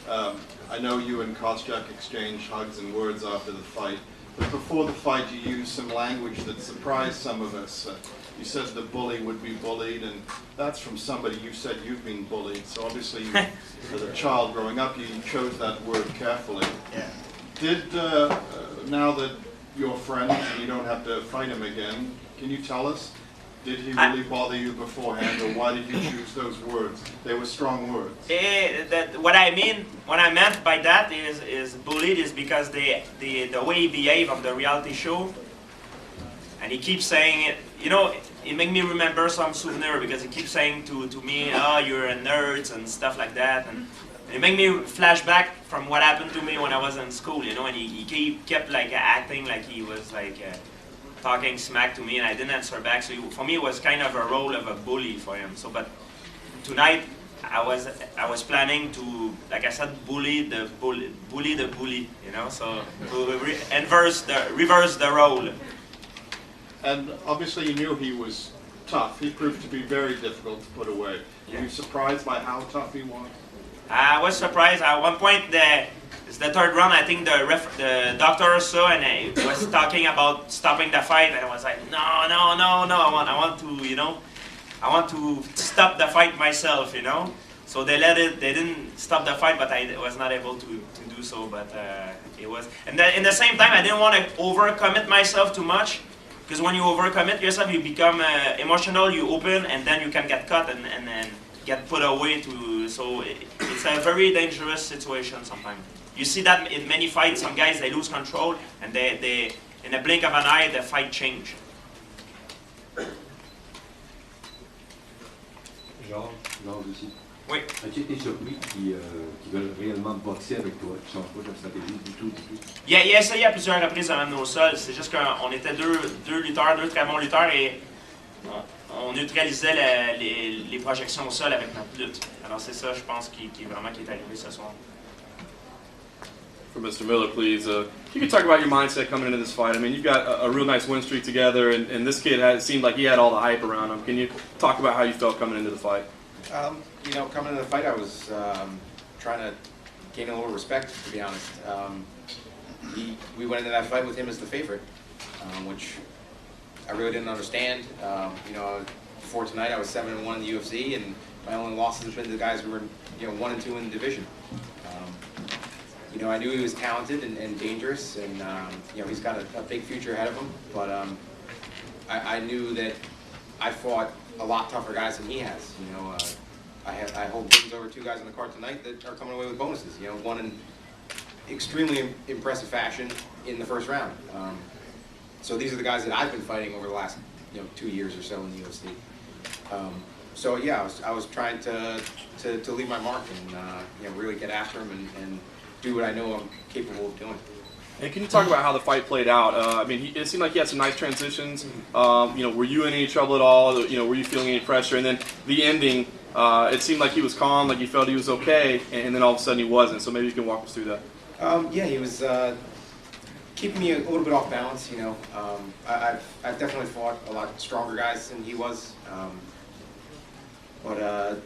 I know you and Koscheck exchanged hugs and words after the fight, but before the fight you used some language that surprised some of us. You said the bully would be bullied, and that's from somebody you said you've been bullied. So obviously, as a child growing up, you chose that word carefully. Yeah. Did, now that you're friends and you don't have to fight him again, can you tell us, did he really bother you beforehand, or why did you choose those words? They were strong words. What I meant by that is bullied is because the way he behaved on the reality show, and he keeps saying it, you know, it made me remember some souvenir because he keeps saying to me, oh, you're a nerd and stuff like that, and it made me flash back from what happened to me when I was in school, you know, and he kept like acting like he was like talking smack to me, and I didn't answer back. So for me, it was kind of a role of a bully for him. So, but tonight I was planning to, like I said, bully the bully, you know. So reverse the role. And obviously, you knew he was tough. He proved to be very difficult to put away. Yeah. Were you surprised by how tough he was? I was surprised. At one point, it's the third round. I think the doctor saw and he was talking about stopping the fight, and I was like, no. I want to, you know, I want to stop the fight myself, you know. So they let it. They didn't stop the fight, but I was not able to do so. But it was, and in the same time, I didn't want to overcommit myself too much, because when you overcommit yourself, you become emotional. You open, and then you can get cut and get put away to. So it's a very dangerous situation sometimes. You see that in many fights, some guys, they lose control, and they in a blink of an eye, the fight change. Georges aussi. Oui. As-tu été surpris qu'ils veulent réellement boxer avec toi, qui ne changent pas ta stratégie du tout? Il a essayé à plusieurs reprises de m'amener au sol. C'est juste qu'on était deux lutteurs, deux très bons lutteurs, et on neutralisait les projections au sol avec notre lutte. Alors c'est ça, je pense, qui est arrivé ce soir. For Mr. Miller, please. You can talk about your mindset coming into this fight. I mean, you've got a real nice win streak together, and this kid it seemed like he had all the hype around him. Can you talk about how you felt coming into the fight? You know, coming into the fight, I was trying to gain a little respect, to be honest. We went into that fight with him as the favorite, which I really didn't understand. You know, before tonight, I was 7-1 in the UFC, and my only losses have been to the guys who were, you know, 1-2 in the division. You know, I knew he was talented and dangerous, and you know, he's got a big future ahead of him. But I knew that I fought a lot tougher guys than he has. You know, I hold wins over 2 guys on the card tonight that are coming away with bonuses. You know, one in extremely impressive fashion in the first round. So these are the guys that I've been fighting over the last 2 years or so in the UFC. So yeah, I was trying to leave my mark and you know, really get after him and do what I know I'm capable of doing. And can you talk about how the fight played out? I mean, it seemed like he had some nice transitions. You know, were you in any trouble at all? You know, were you feeling any pressure? And then the ending, it seemed like he was calm, like he felt he was okay, and then all of a sudden he wasn't. So maybe you can walk us through that. Yeah, he was keeping me a little bit off balance. You know, I've definitely fought a lot stronger guys than he was.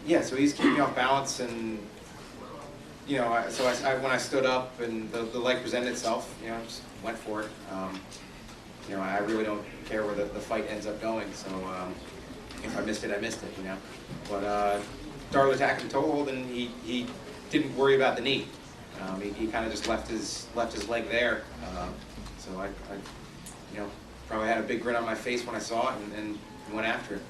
Yeah, so he's keeping me off balance, and you know, when I stood up and the leg presented itself, you know, I just went for it. You know, I really don't care where the fight ends up going. So if I missed it, I missed it. You know, but started attacking toehold, and he didn't worry about the knee. He kind of just left his leg there. So I you know, probably had a big grin on my face when I saw it, and went after it.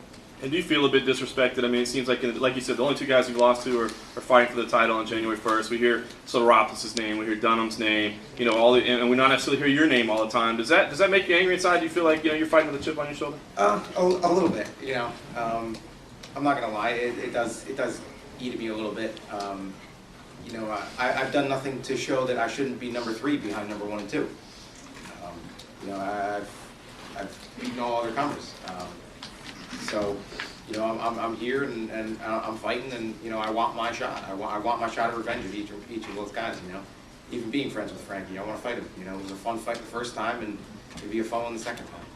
And do you feel a bit disrespected? I mean, it seems like you said, the only 2 guys we've lost to are fighting for the title on January 1st. We hear Soteropoulos' name, we hear Dunham's name, you know, and we not necessarily hear your name all the time. Does that make you angry inside? Do you feel like, you know, you're fighting with a chip on your shoulder? A little bit, you know. I'm not gonna lie, it does eat at me a little bit. You know, I've done nothing to show that I shouldn't be number 3 behind number 1 and 2. You know, I've beaten all other comers. So, you know, I'm here and I'm fighting, and you know, I want my shot. I want my shot of revenge of each of those guys. You know, even being friends with Frankie, I want to fight him. You know, it was a fun fight the first time, and it'd be a fun one the second time.